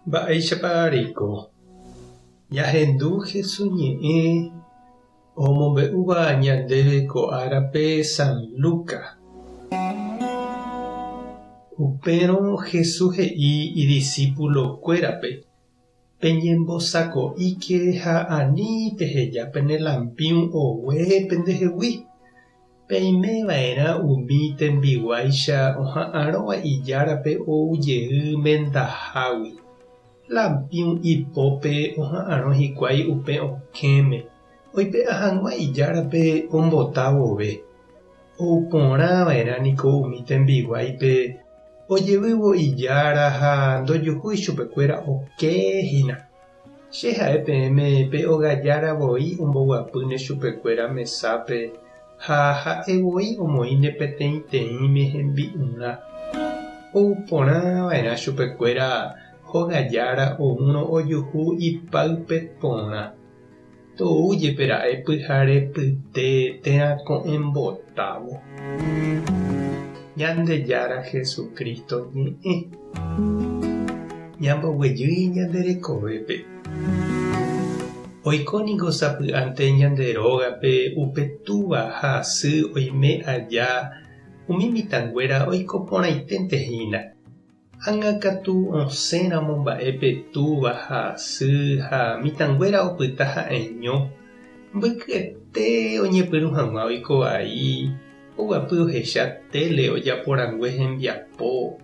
Mba'éichapa jahendu Jesús ñe'ẽ omombe'úva ñandéve ko árape San Lucas. Upérõ Jesús he'i idiscípulokuérape: peñembosako'íke ha ani peheja penelampíu oguépe ndehegui. Peimeva'erã umi tembiguáicha oha'ãrõva ijárape oujey mendahágui. Lampíu ipópe oha'ãrõ hikuái upe okẽme. Oipe'a hag̃ua ijárape ombota vove. Ouporãva'erãniko umi tembiguáipe ojevývo ijára ha ndojuhúi chupekuéra okéhína. Che ha'e peẽme pe ogajáravoi omboguapýne chupekuéra mesápe ha ha'evoi omoĩne peteĩteĩme hembi'urã. Ouporãva'erã chupekuéra hogajára oúrõ ojuhu ipáype porã. Toújepera'e pyhare pyte térãko'ẽmbotávo. Ñandejára Jesucristo ñe'ẽ. Ñamboguejýi ñande rekovépe. Oikóniko sapy'ánte ñande rógape upe túva ha asy oime aja umi mitãnguéra oikoporãitentehína. Ág̃akatu osẽramo mba'épe túva ha asy ha mitãnguéra opyta ha'eño. Mbykyete oñepyrũ hag̃ua oiko vai, oguapy ohecha tele ojaporangue hembiapo.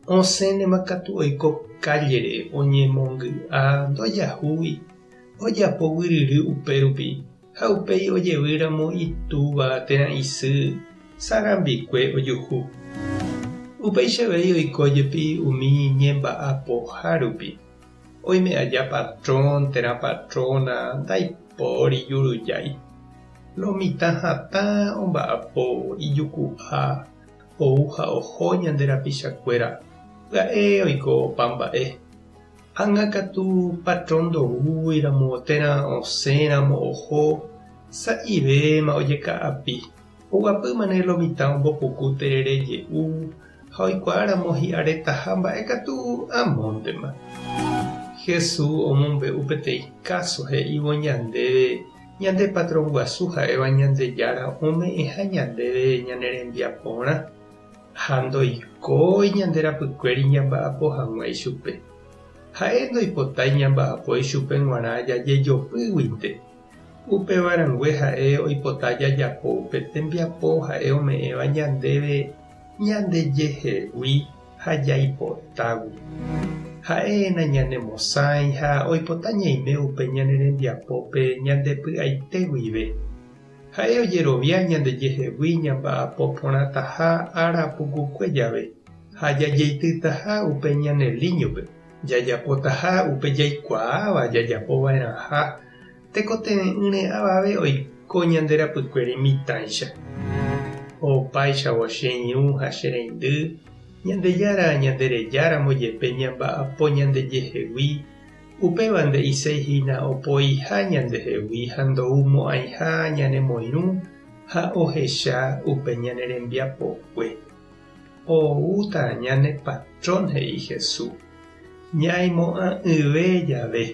Osẽnema katu oiko kallere oñemongy'a ndojahúi. Ojapo guiryry upérupi ha upéi ojevýramo itúva térã isy sarambikue ojuhu. Upeichavéi oikójepi umi ñemba'apohárupi. Oime aja patrón térã patrona ndaipóri jurujái. Lo mitã hatã omba'apo ijuku'a ou ha oho ñande rapichakuéra. Pya'e oiko opa mba'e. Ág̃akatu patrón ndoúiramo térã osẽramo oho sa'ivéma ojeka'api. Oguapýmane lo mitã ombopuku terereje'u ha oikuaáramo hi'aretaha mba'ekatu amóntema. Jesús omombe'u peteĩ káso he'ívo ñandéve ñande patrón guasu ha'éva Ñandejára ome'ẽha ñandéve ñane rembiaporã ha ndoikói ñande rapykuéri ñamba'apo hag̃uái chupe. Ha'e ndoipotái ñamba'apói chupe g̃uarã jajejopýguinte. Upevarangue ha'e oipota jajapo upe tembiapo ha'e ome'ẽva ñandéve ñandejehegui ha jaipotágui. Ha'éna ñanemosãi ha oipota ñaime upe ñane rembiapópe ñandepy'aite guive. Ha'e ojerovia ñandejehegui ñamba'apo porãtaha arapukukue jave ha jajeitýtaha upe ñane líñope. Jajapotaha upe jaikuaáva jajapova'erãha. Tekotere'ỹre avave oiko ñande rapykuéri mitãicha. Opáichavo che irũ ha che reindy Ñandejára ñanderejáramo jepe ñamba'apo ñandejehegui upévante iséihína opoiha ñandehegui ha ndoumo'ãiha ñanemoirũ ha ohecha upe ñane rembiapokue. Oúta ñane patrón he'i Jesús. Ñaimo'ã'ỹve jave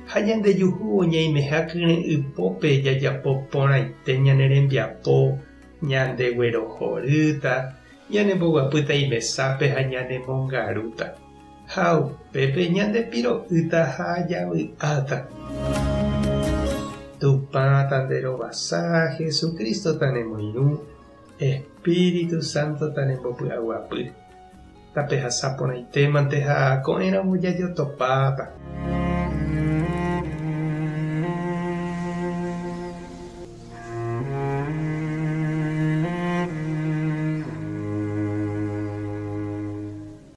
ha ñandejuhu oñaimehákuri ipópe jajapo porãite ñane rembiapo ñandeguerohorýta ñanemboguapýta imesápe ha ñanemongarúta ha upépe ñandepiro'ýta ha javy'áta. Tupãta nde rovasa Jesucristo tanemoirũ, Espíritu Santo tanembopy'aguapy. Tapehasaporãitémante ha ko'ẽramo jajotopáta.